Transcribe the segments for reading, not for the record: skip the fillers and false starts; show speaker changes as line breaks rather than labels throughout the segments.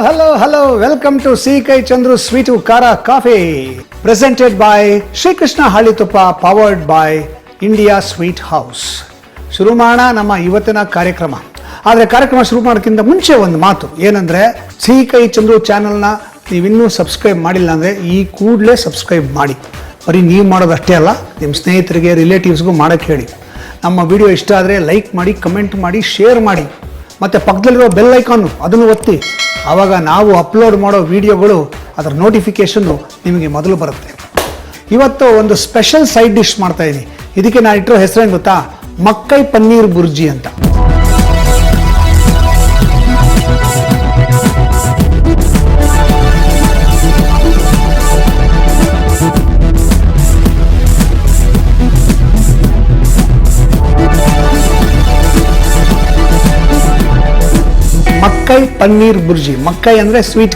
Hello. Welcome to C.K. Chandru Sweet Kara Coffee. Presented by Shri Krishna Halli Tuppa, powered by India Sweet House. ಶುರು ಮಾಡೋಣ ನಮ್ಮ ಇವತ್ತಿನ ಕಾರ್ಯಕ್ರಮ. ಆದರೆ ಕಾರ್ಯಕ್ರಮ ಶುರು ಮಾಡೋಕ್ಕಿಂತ ಮುಂಚೆ ಒಂದು ಮಾತು ಏನಂದರೆ, C.K. Chandru ಚಾನಲ್ನ ನೀವಿನ್ನೂ ಸಬ್ಸ್ಕ್ರೈಬ್ ಮಾಡಿಲ್ಲ ಅಂದರೆ ಈ ಕೂಡಲೇ ಸಬ್ಸ್ಕ್ರೈಬ್ ಮಾಡಿ. ಬರೀ ನೀವು ಮಾಡೋದಷ್ಟೇ ಅಲ್ಲ, ನಿಮ್ಮ ಸ್ನೇಹಿತರಿಗೆ ರಿಲೇಟಿವ್ಸ್ಗೂ ಮಾಡೋಕ್ಕೆ ಹೇಳಿ. ನಮ್ಮ ವಿಡಿಯೋ ಇಷ್ಟ ಆದರೆ ಲೈಕ್ ಮಾಡಿ, ಕಮೆಂಟ್ ಮಾಡಿ, ಶೇರ್ ಮಾಡಿ, ಮತ್ತು ಪಕ್ಕದಲ್ಲಿರೋ ಬೆಲ್ ಐಕಾನು ಅದನ್ನು ಒತ್ತಿ. ಆವಾಗ ನಾವು ಅಪ್ಲೋಡ್ ಮಾಡೋ ವಿಡಿಯೋಗಳು ಅದರ ನೋಟಿಫಿಕೇಷನ್ನು ನಿಮಗೆ ಮೊದಲು ಬರುತ್ತೆ. ಇವತ್ತು ಒಂದು ಸ್ಪೆಷಲ್ ಸೈಡ್ ಡಿಶ್ ಮಾಡ್ತಾಯಿದ್ದೀನಿ. ಇದಕ್ಕೆ ನಾನು ಇಟ್ಟಿರೋ ಹೆಸರೇನು ಗೊತ್ತಾ? ಮಕ್ಕೈ ಪನ್ನೀರ್ ಬುರ್ಜಿ ಅಂತ. ಮಕ್ಕೈ ಪನ್ನೀರ್ ಬುರ್ಜಿ. ಮಕ್ಕೈ ಅಂದರೆ ಸ್ವೀಟ್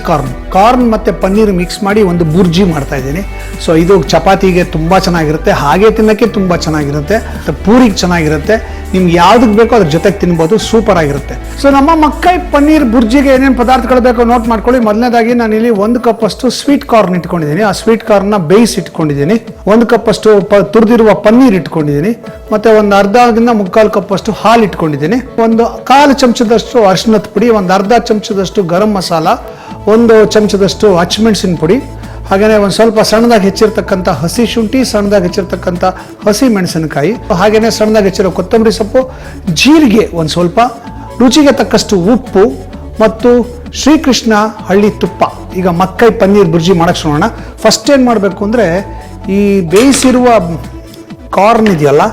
ಕಾರ್ನ್ ಮತ್ತು ಪನ್ನೀರ್ ಮಿಕ್ಸ್ ಮಾಡಿ ಒಂದು ಬುರ್ಜಿ ಮಾಡ್ತಾ ಇದ್ದೀನಿ. ಸೊ ಇದು ಚಪಾತಿಗೆ ತುಂಬ ಚೆನ್ನಾಗಿರುತ್ತೆ, ಹಾಗೆ ತಿನ್ನೋಕ್ಕೆ ತುಂಬ ಚೆನ್ನಾಗಿರುತ್ತೆ, ಪೂರಿಗೆ ಚೆನ್ನಾಗಿರುತ್ತೆ. ನಿಮ್ಗೆ ಯಾವುದಕ್ಕೆ ಬೇಕೋ ಅದ್ರ ಜೊತೆಗೆ ತಿನ್ಬೋದು, ಸೂಪರ್ ಆಗಿರುತ್ತೆ. ಸೊ ನಮ್ಮ ಮಕ್ಕೈ ಪನ್ನೀರ್ ಬುರ್ಜಿಗೆ ಏನೇನು ಪದಾರ್ಥಗಳು ಬೇಕೋ ನೋಟ್ ಮಾಡ್ಕೊಳ್ಳಿ. ಮೊದಲನೇದಾಗಿ ನಾನು ಇಲ್ಲಿ 1 ಕಪ್ ಅಷ್ಟು ಸ್ವೀಟ್ ಕಾರ್ನ್ ಇಟ್ಕೊಂಡಿದ್ದೀನಿ. ಆ ಸ್ವೀಟ್ ಕಾರ್ನ್ನ ಬೇಯಿಸಿ ಇಟ್ಕೊಂಡಿದ್ದೀನಿ. 1 ಕಪ್ ಅಷ್ಟು ತುರಿದಿರುವ ಪನ್ನೀರ್ ಇಟ್ಕೊಂಡಿದ್ದೀನಿ. ಮತ್ತು ಒಂದು ಅರ್ಧದಿಂದ 3/4 ಕಪ್ ಅಷ್ಟು ಹಾಲು ಇಟ್ಕೊಂಡಿದ್ದೀನಿ. ಒಂದು 1/4 ಚಮಚದಷ್ಟು ಅರಿಶಿನದ ಪುಡಿ, ಒಂದು ಅರ್ಧ ಚಮಚದಷ್ಟು ಗರಂ ಮಸಾಲ, 1 ಚಮಚದಷ್ಟು ಹಸಿಮೆಣಸಿನ ಪುಡಿ, ಹಾಗೆಯೇ ಒಂದು ಸ್ವಲ್ಪ ಸಣ್ಣದಾಗಿ ಹೆಚ್ಚಿರ್ತಕ್ಕಂಥ ಹಸಿ ಶುಂಠಿ, ಸಣ್ಣದಾಗಿ ಹೆಚ್ಚಿರ್ತಕ್ಕಂಥ ಹಸಿ ಮೆಣಸಿನಕಾಯಿ, ಹಾಗೆಯೇ ಸಣ್ಣದಾಗಿ ಹೆಚ್ಚಿರೋ ಕೊತ್ತಂಬರಿ ಸೊಪ್ಪು, ಜೀರಿಗೆ ಒಂದು ಸ್ವಲ್ಪ, ರುಚಿಗೆ ತಕ್ಕಷ್ಟು ಉಪ್ಪು ಮತ್ತು ಶ್ರೀಕೃಷ್ಣ ಹಳ್ಳಿ ತುಪ್ಪ. ಈಗ ಮಕ್ಕೈ ಪನ್ನೀರ್ ಬುರ್ಜಿ ಮಾಡೋಕ್ಕೆ ಶುರುವೋಣ. ಫಸ್ಟ್ ಏನು ಮಾಡಬೇಕು ಅಂದರೆ, ಈ ಬೇಯಿಸಿರುವ ಕಾರ್ನ್ ಇದೆಯಲ್ಲ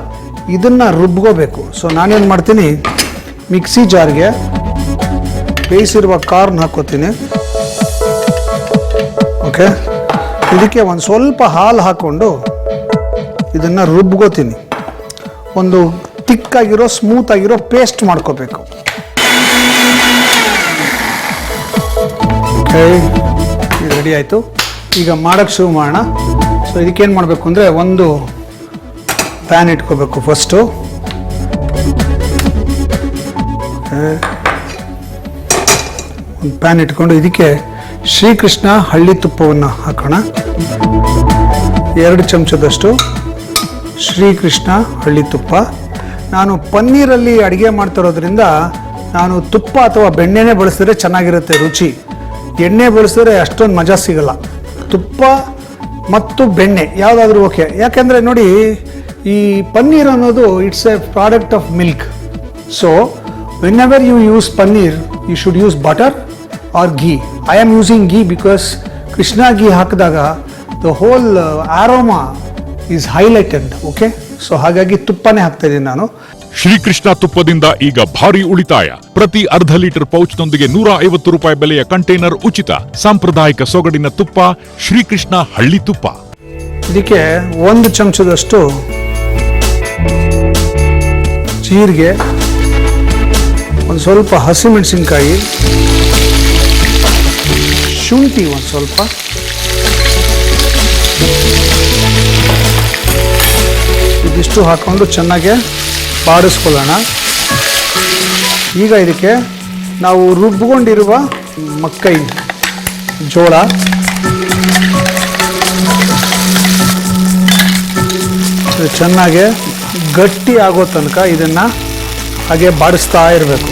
ಇದನ್ನು ರುಬ್ಕೋಬೇಕು. ಸೊ ನಾನೇನು ಮಾಡ್ತೀನಿ, ಮಿಕ್ಸಿ ಜಾರ್ಗೆ ಬೇಯಿಸಿರುವ ಕಾರ್ನ್ ಹಾಕೋತೀನಿ. ಓಕೆ, ಇದಕ್ಕೆ ಒಂದು ಸ್ವಲ್ಪ ಹಾಲು ಹಾಕ್ಕೊಂಡು ಇದನ್ನು ರುಬ್ಕೋತೀನಿ. ಒಂದು ತಿಕ್ಕಾಗಿರೋ ಸ್ಮೂತ್ ಆಗಿರೋ ಪೇಸ್ಟ್ ಮಾಡ್ಕೋಬೇಕು. ಓಕೆ, ಇದು ರೆಡಿ ಆಯಿತು. ಈಗ ಮಾಡೋಕ್ಕೆ ಶುರು ಮಾಡೋಣ. ಸೊ ಇದಕ್ಕೇನು ಮಾಡಬೇಕು ಅಂದರೆ, ಒಂದು ಪ್ಯಾನ್ ಇಟ್ಕೋಬೇಕು ಫಸ್ಟು. ಒಂದು ಪ್ಯಾನ್ ಇಟ್ಕೊಂಡು ಇದಕ್ಕೆ ಶ್ರೀಕೃಷ್ಣ ಹಳ್ಳಿ ತುಪ್ಪವನ್ನು ಹಾಕೋಣ. 2 ಚಮಚದಷ್ಟು ಶ್ರೀಕೃಷ್ಣ ಹಳ್ಳಿ ತುಪ್ಪ. ನಾನು ಪನ್ನೀರಲ್ಲಿ ಅಡುಗೆ ಮಾಡ್ತಿರೋದ್ರಿಂದ ನಾನು ತುಪ್ಪ ಅಥವಾ ಬೆಣ್ಣೆನೇ ಬಳಸಿದ್ರೆ ಚೆನ್ನಾಗಿರುತ್ತೆ ರುಚಿ. ಎಣ್ಣೆ ಬಳಸಿದ್ರೆ ಅಷ್ಟೊಂದು ಮಜಾ ಸಿಗಲ್ಲ. ತುಪ್ಪ ಮತ್ತು ಬೆಣ್ಣೆ ಯಾವುದಾದ್ರೂ ಓಕೆ. ಯಾಕೆಂದರೆ ನೋಡಿ, ಈ ಪನ್ನೀರ್ ಅನ್ನೋದು it's a product of milk. So whenever you use paneer, you should use butter or ghee. I am using ghee because Krishna ghee ಹಾಕಿದಾಗ the whole aroma is highlighted. Okay, so ಹಾಗಾಗಿ ತುಪ್ಪನೇ ಹಾಕ್ತಾ ಇದ್ದೀನಿ ನಾನು.
ಶ್ರೀಕೃಷ್ಣ ತುಪ್ಪದಿಂದ ಈಗ ಭಾರಿ ಉಳಿತಾಯ. ಪ್ರತಿ ಅರ್ಧ ಲೀಟರ್ ಪೌಚ್ನೊಂದಿಗೆ 150 ರೂಪಾಯಿ ಬೆಲೆಯ ಕಂಟೈನರ್ ಉಚಿತ. ಸಾಂಪ್ರದಾಯಿಕ ಸೊಗಡಿನ ತುಪ್ಪ, ಶ್ರೀಕೃಷ್ಣ ಹಳ್ಳಿ ತುಪ್ಪ.
ಇದಕ್ಕೆ 1 ಚಮಚದಷ್ಟು ಜೀರಿಗೆ, ಒಂದು ಸ್ವಲ್ಪ ಹಸಿಮೆಣಸಿನ್ಕಾಯಿ, ಶುಂಠಿ ಒಂದು ಸ್ವಲ್ಪ, ಇದಿಷ್ಟು ಹಾಕ್ಕೊಂಡು ಚೆನ್ನಾಗಿ ಬಾಡಿಸ್ಕೊಳ್ಳೋಣ. ಈಗ ಇದಕ್ಕೆ ನಾವು ರುಬ್ಕೊಂಡಿರುವ ಮಕ್ಕೈ ಜೋಳ, ಚೆನ್ನಾಗಿ ಗಟ್ಟಿ ಆಗೋ ತನಕ ಇದನ್ನು ಹಾಗೆ ಬಾಡಿಸ್ತಾ ಇರಬೇಕು.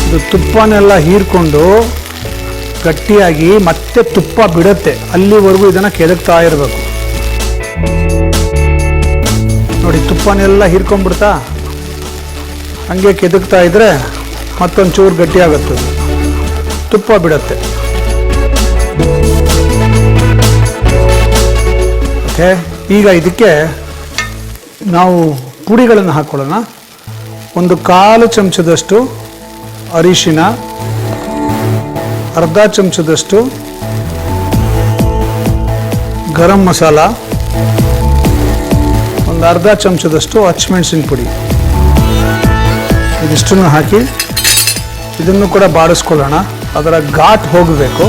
ಇದು ತುಪ್ಪನೆಲ್ಲ ಹೀರ್ಕೊಂಡು ಗಟ್ಟಿಯಾಗಿ ಮತ್ತೆ ತುಪ್ಪ ಬಿಡುತ್ತೆ, ಅಲ್ಲಿವರೆಗೂ ಇದನ್ನು ಕೆದಕ್ತಾ ಇರಬೇಕು. ನೋಡಿ, ತುಪ್ಪನೆಲ್ಲ ಹೀರ್ಕೊಂಡ್ಬಿಡ್ತಾ, ಹಂಗೆ ಕೆದಕ್ತಾ ಇದ್ರೆ ಮತ್ತೊಂದು ಚೂರು ಗಟ್ಟಿ ಆಗುತ್ತೆ, ತುಪ್ಪ ಬಿಡುತ್ತೆ. ಓಕೆ, ಈಗ ಇದಕ್ಕೆ ನಾವು ಪುಡಿಗಳನ್ನು ಹಾಕ್ಕೊಳ್ಳೋಣ. ಒಂದು 1/4 ಚಮಚದಷ್ಟು ಅರಿಶಿನ, ಅರ್ಧ ಚಮಚದಷ್ಟು ಗರಂ ಮಸಾಲ, ಒಂದು ಅರ್ಧ ಚಮಚದಷ್ಟು ಹಸಿಮೆಣಸಿನ ಪುಡಿ. ಇದಿಷ್ಟನ್ನು ಹಾಕಿ ಇದನ್ನು ಕೂಡ ಬಾಡಿಸ್ಕೊಳ್ಳೋಣ. ಅದರ ಘಾಟ್ ಹೋಗಬೇಕು.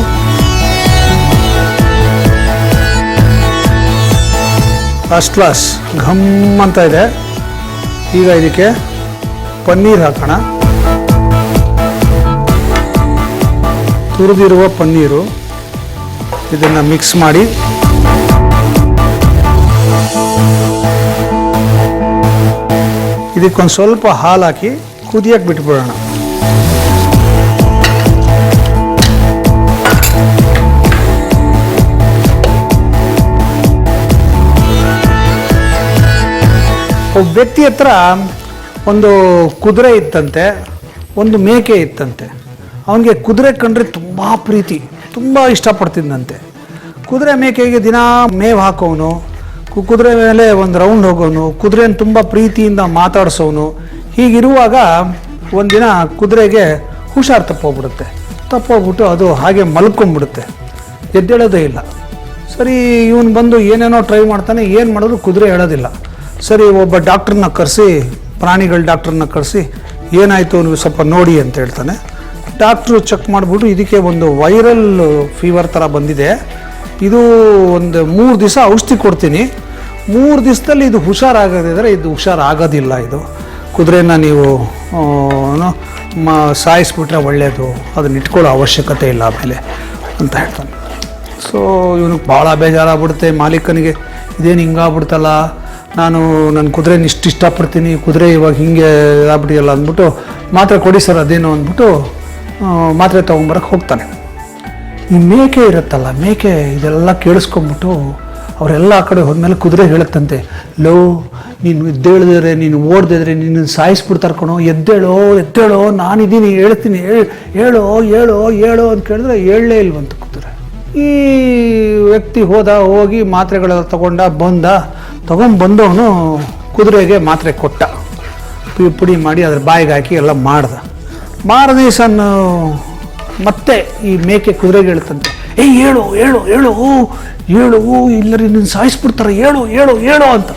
ಫಸ್ಟ್ ಕ್ಲಾಸ್ ಘಮ್ ಅಂತ ಇದೆ. ಈಗ ಇದಕ್ಕೆ ಪನ್ನೀರ್ ಹಾಕೋಣ. ತುರಿದಿರುವ ಪನ್ನೀರು ಇದನ್ನು ಮಿಕ್ಸ್ ಮಾಡಿ ಇದಕ್ಕೊಂದು ಸ್ವಲ್ಪ ಹಾಲು ಹಾಕಿ ಕುದಿಯಕ್ಕೆ ಬಿಟ್ಬಿಡೋಣ. ಒಬ್ಬ ವ್ಯಕ್ತಿ ಹತ್ರ ಒಂದು ಕುದುರೆ ಇತ್ತಂತೆ, ಒಂದು ಮೇಕೆ ಇತ್ತಂತೆ. ಅವನಿಗೆ ಕುದುರೆ ಕಂಡ್ರೆ ತುಂಬ ಪ್ರೀತಿ, ತುಂಬ ಇಷ್ಟಪಡ್ತಿದ್ದಂತೆ. ಕುದುರೆ ಮೇಕೆಗೆ ದಿನ ಮೇವು ಹಾಕೋನು, ಕುದುರೆ ಮೇಲೆ ಒಂದು ರೌಂಡ್ ಹೋಗೋನು, ಕುದುರೆನ ತುಂಬ ಪ್ರೀತಿಯಿಂದ ಮಾತಾಡಿಸೋನು. ಹೀಗಿರುವಾಗ ಒಂದಿನ ಕುದುರೆಗೆ ಹುಷಾರು ತಪ್ಪೋಗ್ಬಿಟ್ಟು ಅದು ಹಾಗೆ ಮಲ್ಕೊಂಡ್ಬಿಡುತ್ತೆ, ಎದ್ದೇಳೋದೇ ಇಲ್ಲ. ಸರಿ, ಇವನು ಬಂದು ಏನೇನೋ ಟ್ರೈ ಮಾಡ್ತಾನೆ, ಏನು ಮಾಡಿದ್ರು ಕುದುರೆ ಹೇಳೋದಿಲ್ಲ. ಸರಿ, ಒಬ್ಬ ಡಾಕ್ಟ್ರನ್ನ ಕರೆಸಿ, ಪ್ರಾಣಿಗಳ ಡಾಕ್ಟ್ರನ್ನ ಕರೆಸಿ ಏನಾಯಿತು ನೀವು ಸ್ವಲ್ಪ ನೋಡಿ ಅಂತ ಹೇಳ್ತಾನೆ. ಡಾಕ್ಟ್ರು ಚೆಕ್ ಮಾಡಿಬಿಟ್ಟು ಇದಕ್ಕೆ ಒಂದು ವೈರಲ್ ಫೀವರ್ ಥರ ಬಂದಿದೆ, ಇದು ಒಂದು 3 ದಿವಸ ಔಷಧಿ ಕೊಡ್ತೀನಿ, 3 ದಿವಸದಲ್ಲಿ ಇದು ಹುಷಾರಾಗದಿದ್ರೆ ಇದು ಹುಷಾರಾಗೋದಿಲ್ಲ, ಇದು ಕುದುರೆನ ನೀವು ಸಾಯಿಸ್ಬಿಟ್ರೆ ಒಳ್ಳೆಯದು, ಅದನ್ನ ಇಟ್ಕೊಳ್ಳೋ ಅವಶ್ಯಕತೆ ಇಲ್ಲ ಆಮೇಲೆ ಅಂತ ಹೇಳ್ತಾನೆ. ಸೊ ಇವನಿಗೆ ಭಾಳ ಬೇಜಾರಾಗ್ಬಿಡುತ್ತೆ ಮಾಲೀಕನಿಗೆ. ಇದೇನು ಹಿಂಗಾಗ್ಬಿಡ್ತಲ್ಲ, ನಾನು ನನ್ನ ಕುದುರೆನ ಇಷ್ಟಪಡ್ತೀನಿ, ಕುದುರೆ ಇವಾಗ ಹಿಂಗೆ ಆಗ್ಬಿಟ್ಟಿಯಲ್ಲ ಅಂದ್ಬಿಟ್ಟು ಮಾತ್ರೆ ಕೊಡಿ ಸರ್ ಅದೇನು ಅಂದ್ಬಿಟ್ಟು ಮಾತ್ರೆ ತೊಗೊಂಬರಕ್ಕೆ ಹೋಗ್ತಾನೆ. ಈ ಮೇಕೆ ಇರುತ್ತಲ್ಲ, ಮೇಕೆ ಇದೆಲ್ಲ ಕೇಳಿಸ್ಕೊಂಬಿಟ್ಟು ಅವರೆಲ್ಲ ಆ ಕಡೆ ಹೋದ್ಮೇಲೆ ಕುದುರೆ ಹೇಳುತ್ತಂತೆ, ಲೋ ನೀನು ಎದ್ದೇಳಿದ್ರೆ, ನೀನು ಓಡ್ದಿದ್ರೆ ನಿನ್ನ ಸಾಯಿಸ್ಬಿಡ್ತಾರೆ ಕಣೋ, ಎದ್ದೇಳೋ ನಾನಿದ್ದೀನಿ ಹೇಳ್ತೀನಿ, ಹೇಳೋ ಅಂತ ಕೇಳಿದ್ರೆ ಹೇಳಲೇ ಇಲ್ವಂತ ಕುದುರೆ. ಈ ವ್ಯಕ್ತಿ ಹೋಗಿ ಮಾತ್ರೆಗಳೆಲ್ಲ ತಗೊಂಡ್ಬಂದವನು ಕುದುರೆಗೆ ಮಾತ್ರೆ ಕೊಟ್ಟ, ಪುಡಿ ಮಾಡಿ ಅದ್ರ ಬಾಯಿಗೆ ಹಾಕಿ ಎಲ್ಲ ಮಾಡ್ದ. ಮಾರನೇ ದಿವಸ ಮತ್ತೆ ಈ ಮೇಕೆ ಕುದುರೆಗೆ ಹೇಳ್ತಂತೆ, ಹೇಳು ಇಲ್ಲರಿ ನಿನ್ನ ಸಾಯಿಸ್ಬಿಡ್ತಾರೆ, ಹೇಳು ಅಂತ.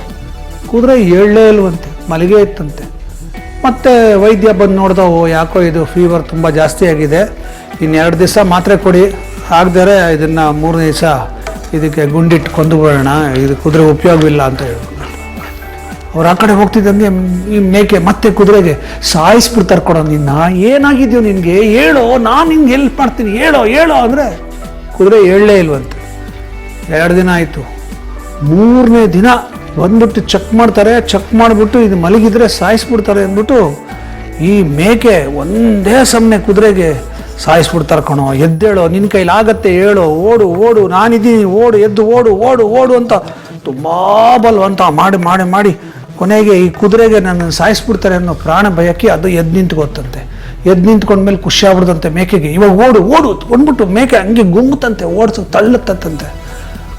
ಕುದುರೆ ಹೇಳಲೇ ಇಲ್ವಂತೆ, ಮಲಗೇ ಇತ್ತಂತೆ. ಮತ್ತೆ ವೈದ್ಯ ಬಂದು ನೋಡ್ದ, ಯಾಕೋ ಇದು ಫೀವರ್ ತುಂಬ ಜಾಸ್ತಿ ಆಗಿದೆ, ಇನ್ನು 2 ದಿವಸ ಮಾತ್ರೆ ಕೊಡಿ, ಆಗದರೆ ಇದನ್ನು 3ನೇ ದಿವಸ ಇದಕ್ಕೆ ಗುಂಡಿಟ್ಟು ಕೊಂದು ಬಿಡೋಣ, ಇದು ಕುದುರೆ ಉಪಯೋಗವಿಲ್ಲ ಅಂತ ಹೇಳ್ಕೊಂಡು ಅವ್ರು ಆ ಕಡೆ ಹೋಗ್ತಿದ್ದಂಗೆ ಈ ಮೇಕೆ ಮತ್ತೆ ಕುದುರೆಗೆ ಸಾಯಿಸ್ಬಿಡ್ತಾರೆ ಕೊಡೋ, ನಿನ್ನ ಏನಾಗಿದ್ಯೋ ನಿನಗೆ, ಹೇಳೋ ನಾನು ನಿನ್ಗೆ ಹೆಲ್ಪ್ ಮಾಡ್ತೀನಿ, ಹೇಳೋ ಅಂದರೆ ಕುದುರೆ ಹೇಳಲೇ ಇಲ್ವಂತೆ. 2 ದಿನ ಆಯಿತು. 3ನೇ ದಿನ ಬಂದ್ಬಿಟ್ಟು ಚೆಕ್ ಮಾಡ್ತಾರೆ, ಚೆಕ್ ಮಾಡಿಬಿಟ್ಟು ಇದು ಮಲಗಿದ್ರೆ ಸಾಯಿಸ್ಬಿಡ್ತಾರೆ ಅಂದ್ಬಿಟ್ಟು ಈ ಮೇಕೆ ಒಂದೇ ಸಮನೆ ಕುದುರೆಗೆ ಸಾಯಿಸ್ಬಿಡ್ತಾರೆ ಕಣೋ, ಎದ್ದೇಳೋ ನಿನ್ನ ಕೈಲಾಗತ್ತೆ, ಹೇಳೋ, ಓಡು ನಾನಿದ್ದೀನಿ, ಎದ್ದು ಓಡು ಅಂತ ತುಂಬ ಬಲವಂತ ಮಾಡಿ ಕೊನೆಗೆ ಈ ಕುದುರೆಗೆ ನನ್ನ ಸಾಯಿಸ್ಬಿಡ್ತಾರೆ ಅನ್ನೋ ಪ್ರಾಣ ಭಯಕ್ಕೆ ಅದು ಎದ್ದು ನಿಂತ್ಕೊತಂತೆ. ಎದ್ದು ನಿಂತ್ಕೊಂಡ್ಮೇಲೆ ಖುಷಿ ಆಗ್ಬಿಡ್ತಂತೆ ಮೇಕೆಗೆ, ಇವಾಗ ಓಡು ಅಂದ್ಬಿಟ್ಟು ಮೇಕೆ ಹಂಗೆ ಗುಮ್ಮುತ್ತಂತೆ, ತಳ್ಳುತ್ತಂತೆ.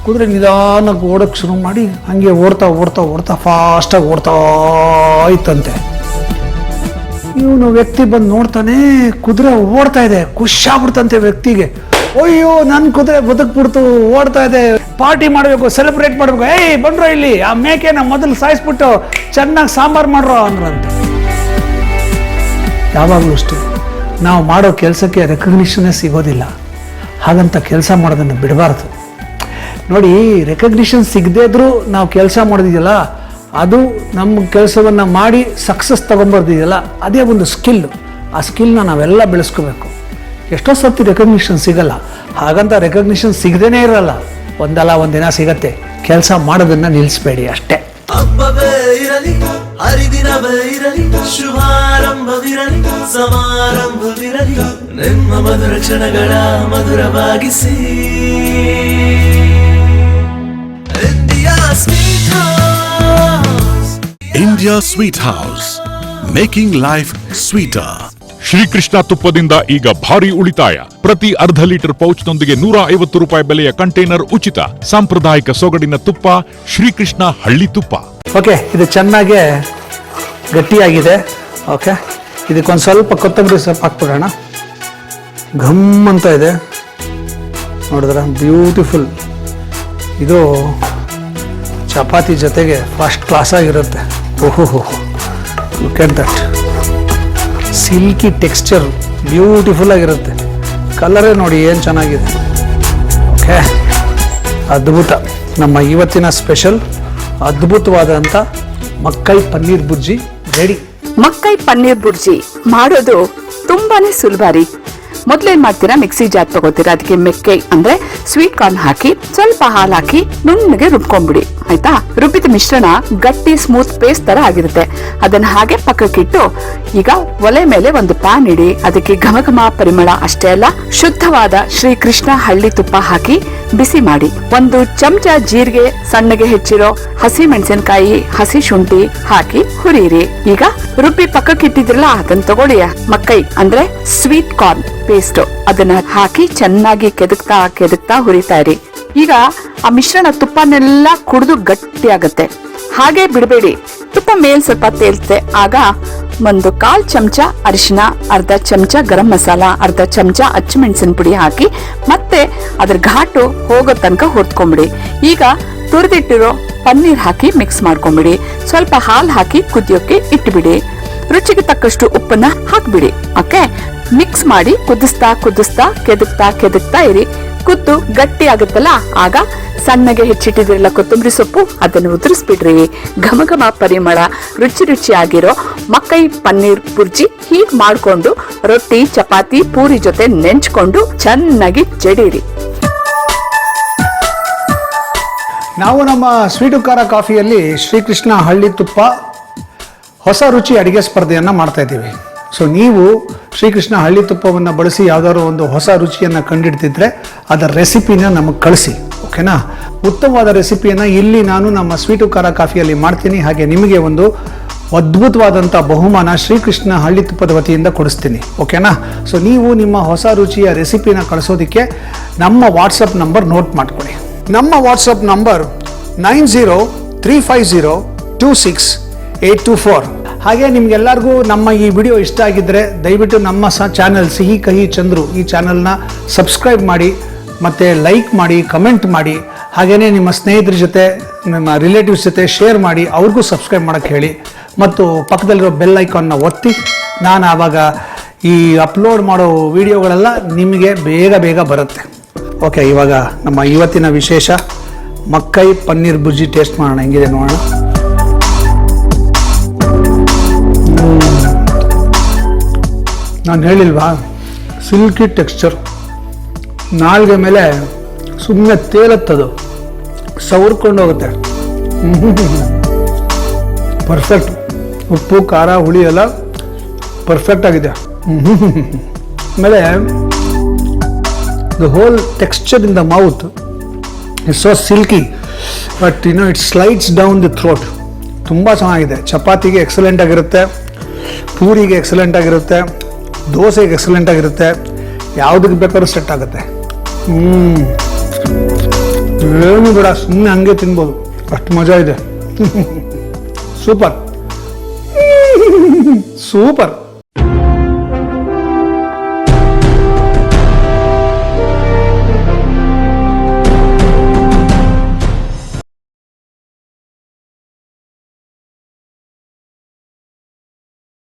ಕುದುರೆ ನಿಧಾನಕ್ಕೆ ಓಡೋಕ್ಕೆ ಶುರು ಮಾಡಿ ಹಂಗೆ ಓಡ್ತಾ ಫಾಸ್ಟಾಗಿ ಓಡ್ತಾ ಇತ್ತಂತೆ. ಇವನು ವ್ಯಕ್ತಿ ಬಂದು ನೋಡ್ತಾನೆ, ಕುದುರೆ ಓಡ್ತಾ ಇದೆ, ಖುಷಿ ಆಗ್ಬಿಡ್ತಂತೆ ವ್ಯಕ್ತಿಗೆ. ಅಯ್ಯೋ ನನ್ನ ಕುದುರೆ ಬದುಕ್ಬಿಡ್ತು, ಓಡ್ತಾ ಇದೆ, ಪಾರ್ಟಿ ಮಾಡಬೇಕು, ಸೆಲೆಬ್ರೇಟ್ ಮಾಡಬೇಕು, ಬಂದ್ರೋ ಇಲ್ಲಿ ಆ ಮೇಕೆನ ಮೊದಲು ಸಾಯಿಸ್ಬಿಟ್ಟು ಚೆನ್ನಾಗಿ ಸಾಂಬಾರು ಮಾಡ್ರೋ ಅಂದ್ರಂತೆ. ಯಾವಾಗಲೂ ಅಷ್ಟೇ, ನಾವು ಮಾಡೋ ಕೆಲಸಕ್ಕೆ ರೆಕಗ್ನಿಷನ್ನೇ ಸಿಗೋದಿಲ್ಲ, ಹಾಗಂತ ಕೆಲಸ ಮಾಡೋದನ್ನು ಬಿಡಬಾರ್ದು. ನೋಡಿ, ರೆಕಗ್ನಿಷನ್ ಸಿಗದೇ ಇದ್ರೂ ನಾವು ಕೆಲಸ ಮಾಡೋದಿದೆಯಲ್ಲ, ಅದು ನಮ್ಮ ಕೆಲಸವನ್ನು ಮಾಡಿ ಸಕ್ಸಸ್ ತೊಗೊಂಬರ್ದಿದೆಯಲ್ಲ, ಅದೇ ಒಂದು ಸ್ಕಿಲ್ಲು. ಆ ಸ್ಕಿಲ್ನ ನಾವೆಲ್ಲ ಬೆಳೆಸ್ಕೋಬೇಕು. ಎಷ್ಟೋ ಸರ್ತಿ ರೆಕಗ್ನಿಷನ್ ಸಿಗಲ್ಲ, ಹಾಗಂತ ರೆಕಗ್ನಿಷನ್ ಸಿಗದೇನೆ ಇರಲ್ಲ, ಒಂದಲ್ಲ ಒಂದಿನ ಸಿಗತ್ತೆ. ಕೆಲಸ ಮಾಡೋದನ್ನ ನಿಲ್ಲಿಸಬೇಡಿ ಅಷ್ಟೇ.
ಹಬ್ಬವೇ ಇರಲಿ, ಹರಿದಿನವೇ ಇರಲಿ, ಶುಭಾರಂಭವಿರಲಿ, ಸಮಾರಂಭವಿರಲಿ, ನಿಮ್ಮ ಮಧುರ ಕ್ಷಣಗಳ ಮಧುರವಾಗಿಸಿ.
India Sweet House, making life sweeter.
Shrikrishna ತುಪ್ಪದಿಂದ ಈಗ ಭಾರಿ ಉಳಿತಾಯ. ಪ್ರತಿ ಅರ್ಧ ಲೀಟರ್ ಪೌಚ್ನೊಂದಿಗೆ 150 ರೂಪಾಯಿ ಬೆಲೆಯ ಕಂಟೈನರ್ ಉಚಿತ. ಸಾಂಪ್ರದಾಯಿಕ ಸೊಗಡಿನ ತುಪ್ಪ ಶ್ರೀಕೃಷ್ಣ ಹಳ್ಳಿ ತುಪ್ಪ.
ಓಕೆ, ಇದು ಚೆನ್ನಾಗೆ ಗಟ್ಟಿಯಾಗಿದೆ. ಓಕೆ, ಇದಕ್ಕೊಂದು ಸ್ವಲ್ಪ ಕೊತ್ತಂಬರಿ ಸೊಪ್ಪು ಹಾಕ್ಬಿಡೋಣ. ಘಮ್ ಅಂತ ಇದೆ, ನೋಡಿದ್ರ ಬ್ಯೂಟಿಫುಲ್. ಇದು ಚಪಾತಿ ಜೊತೆಗೆ ಫಸ್ಟ್ ಕ್ಲಾಸ್ ಆಗಿರುತ್ತೆ. ಓಹೋ, look at that, silky texture, beautiful ಆಗಿರುತ್ತೆ. ಕಲರೇ ನೋಡಿ ಏನು ಚೆನ್ನಾಗಿದೆ. ಓಕೆ, ಅದ್ಭುತ. ನಮ್ಮ ಇವತ್ತಿನ ಸ್ಪೆಷಲ್ ಅದ್ಭುತವಾದಂಥ ಮಕ್ಕೈ ಪನ್ನೀರ್ ಬುರ್ಜಿ ರೆಡಿ.
ಮಕ್ಕೈ ಪನ್ನೀರ್ ಬುರ್ಜಿ ಮಾಡೋದು ತುಂಬಾನೇ ಸುಲಭ ರೀ. ಮೊದ್ಲೇನ್ ಮಾಡ್ತೀರಾ, ಮಿಕ್ಸಿ ಜಾರ್ ತಗೋತೀರಾ, ಅದಕ್ಕೆ ಮೆಕ್ಕೆ ಅಂದ್ರೆ ಸ್ವೀಟ್ ಕಾರ್ನ್ ಹಾಕಿ ಸ್ವಲ್ಪ ಹಾಲು ಹಾಕಿ ನುಣ್ಣಗೆ ರುಬ್ಕೊಂಡ್ಬಿಡಿ. ಆಯ್ತಾ? ರುಬ್ಬಿದ ಮಿಶ್ರಣ ಗಟ್ಟಿ ಸ್ಮೂತ್ ಪೇಸ್ಟ್ ತರ ಆಗಿರುತ್ತೆ. ಅದನ್ನ ಹಾಗೆ ಪಕ್ಕಕ್ಕಿಟ್ಟು ಈಗ ಒಲೆ ಮೇಲೆ ಒಂದು ಪ್ಯಾನ್ ಇಡಿ. ಅದಕ್ಕೆ ಘಮಘಮ ಪರಿಮಳ ಅಷ್ಟೇ ಅಲ್ಲ, ಶುದ್ಧವಾದ ಶ್ರೀಕೃಷ್ಣ ಹಳ್ಳಿ ತುಪ್ಪ ಹಾಕಿ ಬಿಸಿ ಮಾಡಿ. 1 ಚಮಚ ಜೀರಿಗೆ, ಸಣ್ಣಗೆ ಹೆಚ್ಚಿರೋ ಹಸಿ ಮೆಣಸಿನಕಾಯಿ, ಹಸಿ ಶುಂಠಿ ಹಾಕಿ ಹುರಿಯಿರಿ. ಈಗ ರುಬ್ಬಿ ಪಕ್ಕಕ್ಕಿಟ್ಟಿದ್ರಲ್ಲ ಅದನ್ನ ತಗೊಳ್ಳಿ. ಮಕ್ಕೈ ಅಂದ್ರೆ ಸ್ವೀಟ್ ಕಾರ್ನ್ ಪೇಸ್ಟ್ ಅದನ್ನ ಹಾಕಿ ಚೆನ್ನಾಗಿ ಕೆದಕ್ತಾ ಹುರಿತಾ ಇರಿ. ಈಗ ಆ ಮಿಶ್ರಣ ತುಪ್ಪನೆಲ್ಲ ಕುಡಿದು ಗಟ್ಟಿ ಆಗತ್ತೆ. ಹಾಗೆ ಬಿಡಬೇಡಿ, ತುಪ್ಪ ಮೇಲ್ ಸ್ವಲ್ಪ ತೇಲ್ತೆ. ಆಗ 1/4 ಚಮಚ ಅರಿಶಿನ, ಅರ್ಧ ಚಮಚ ಗರಂ ಮಸಾಲ, ಅರ್ಧ ಚಮಚ ಅಚ್ಚಮೆಣಸಿನ ಪುಡಿ ಹಾಕಿ ಮತ್ತೆ ಅದ್ರ ಘಾಟು ಹೋಗೋ ತನಕ ಹುರ್ಕೊಂಬಿಡಿ. ಈಗ ತುರಿದಿಟ್ಟಿರೋ ಪನ್ನೀರ್ ಹಾಕಿ ಮಿಕ್ಸ್ ಮಾಡ್ಕೊಂಬಿಡಿ. ಸ್ವಲ್ಪ ಹಾಲು ಹಾಕಿ ಕುದಿಯೋಕೆ ಇಟ್ಬಿಡಿ. ರುಚಿಗೆ ತಕ್ಕಷ್ಟು ಉಪ್ಪನ್ನ ಹಾಕ್ಬಿಡಿ. ಓಕೆ, ಮಿಕ್ಸ್ ಮಾಡಿ ಕುದಿಸ್ತಾ ಕೆದಕ್ತಾ ಇರಿ. ಕುದ್ದು ಗಟ್ಟಿ ಆಗುತ್ತಲ್ಲ, ಆಗ ಸಣ್ಣಗೆ ಹೆಚ್ಚಿಟ್ಟಿದ್ರಲ್ಲ ಕೊತ್ತಂಬರಿ ಸೊಪ್ಪು, ಅದನ್ನು ಉದುರಿಸ್ಬಿಡ್ರಿ. ಘಮಘಮ ಪರಿಮಳ ರುಚಿಯಾಗಿರೋ ಮಕ್ಕೈ ಪನ್ನೀರ್ ಬುರ್ಜಿ ಹೀಗ್ ಮಾಡ್ಕೊಂಡು ರೊಟ್ಟಿ, ಚಪಾತಿ, ಪೂರಿ ಜೊತೆ ನೆಂಚ್ಕೊಂಡು ಚೆನ್ನಾಗಿ ಜಡೀರಿ.
ನಾವು ನಮ್ಮ ಸ್ವೀಟು ಖಾರ ಕಾಫಿಯಲ್ಲಿ ಶ್ರೀಕೃಷ್ಣ ಹಳ್ಳಿ ತುಪ್ಪ ಹೊಸ ರುಚಿ ಅಡಿಗೆ ಸ್ಪರ್ಧೆಯನ್ನು ಮಾಡ್ತಾ ಇದ್ದೀವಿ. ಸೊ ನೀವು ಶ್ರೀಕೃಷ್ಣ ಹಳ್ಳಿ ತುಪ್ಪವನ್ನು ಬಳಸಿ ಯಾವುದಾದ್ರು ಒಂದು ಹೊಸ ರುಚಿಯನ್ನು ಕಂಡಿಡ್ತಿದ್ರೆ ಅದರ ರೆಸಿಪಿನ ನಮಗೆ ಕಳಿಸಿ. ಓಕೆನಾ? ಉತ್ತಮವಾದ ರೆಸಿಪಿಯನ್ನು ಇಲ್ಲಿ ನಾನು ನಮ್ಮ ಸ್ವೀಟು ಖಾರ ಕಾಫಿಯಲ್ಲಿ ಮಾಡ್ತೀನಿ. ಹಾಗೆ ನಿಮಗೆ ಒಂದು ಅದ್ಭುತವಾದಂಥ ಬಹುಮಾನ ಶ್ರೀಕೃಷ್ಣ ಹಳ್ಳಿ ತುಪ್ಪದ ವತಿಯಿಂದ ಕೊಡಿಸ್ತೀನಿ. ಓಕೆನಾ? ಸೊ ನೀವು ನಿಮ್ಮ ಹೊಸ ರುಚಿಯ ರೆಸಿಪಿನ ಕಳಿಸೋದಕ್ಕೆ ನಮ್ಮ ವಾಟ್ಸಪ್ ನಂಬರ್ ನೋಟ್ ಮಾಡ್ಕೊಳ್ಳಿ. ನಮ್ಮ ವಾಟ್ಸಪ್ ನಂಬರ್ 9035026824. ಹಾಗೆ ನಿಮ್ಗೆಲ್ಲರಿಗೂ ನಮ್ಮ ಈ ವಿಡಿಯೋ ಇಷ್ಟ ಆಗಿದ್ದರೆ ದಯವಿಟ್ಟು ನಮ್ಮ ಚಾನಲ್ ಸಿಹಿ ಕಹಿ ಚಂದ್ರು ಈ ಚಾನಲ್ನ ಸಬ್ಸ್ಕ್ರೈಬ್ ಮಾಡಿ, ಮತ್ತು ಲೈಕ್ ಮಾಡಿ, ಕಮೆಂಟ್ ಮಾಡಿ. ಹಾಗೆಯೇ ನಿಮ್ಮ ಸ್ನೇಹಿತರ ಜೊತೆ, ನಿಮ್ಮ ರಿಲೇಟಿವ್ಸ್ ಜೊತೆ ಶೇರ್ ಮಾಡಿ, ಅವ್ರಿಗೂ ಸಬ್ಸ್ಕ್ರೈಬ್ ಮಾಡೋಕ್ಕೆ ಹೇಳಿ. ಮತ್ತು ಪಕ್ಕದಲ್ಲಿರೋ ಬೆಲ್ ಐಕಾನ್ನ ಒತ್ತಿ. ನಾನು ಆವಾಗ ಈ ಅಪ್ಲೋಡ್ ಮಾಡೋ ವಿಡಿಯೋಗಳೆಲ್ಲ ನಿಮಗೆ ಬೇಗ ಬರುತ್ತೆ. ಓಕೆ, ಇವಾಗ ನಮ್ಮ ಇವತ್ತಿನ ವಿಶೇಷ ಮಕ್ಕೈ ಪನ್ನೀರ್ ಬುರ್ಜಿ ಟೇಸ್ಟ್ ಮಾಡೋಣ. ಹೆಂಗಿದೆ ನೋಡೋಣ. ನಾನು ಹೇಳಿಲ್ವಾ, ಸಿಲ್ಕಿ ಟೆಕ್ಸ್ಚರ್, ನಾಲ್ಗೆ ಮೇಲೆ ಸುಮ್ಮನೆ ತೇಲತ್ತದು, ಸವರ್ಕೊಂಡು ಹೋಗುತ್ತೆ. ಪರ್ಫೆಕ್ಟ್. ಉಪ್ಪು, ಖಾರ, ಹುಳಿ ಎಲ್ಲ ಪರ್ಫೆಕ್ಟ್ ಆಗಿದೆ. ಆಮೇಲೆ the whole texture in the mouth is so silky, but it slides down the throat. ತುಂಬ ಚೆನ್ನಾಗಿದೆ. ಚಪಾತಿಗೆ ಎಕ್ಸಲೆಂಟ್ ಆಗಿರುತ್ತೆ, ಪೂರಿಗೆ ಎಕ್ಸಲೆಂಟ್ ಆಗಿರುತ್ತೆ, ದೋಸೆಗೆ ಎಕ್ಸಲೆಂಟ್ ಆಗಿರುತ್ತೆ, ಯಾವುದಕ್ಕೆ ಬೇಕಾದ್ರೂ ಸೆಟ್ ಆಗುತ್ತೆ. ಏನು ಬೇಡ, ಸುಮ್ಮನೆ ಹಂಗೆ ತಿನ್ಬೋದು, ಅಷ್ಟು ಮಜಾ ಇದೆ. ಸೂಪರ್.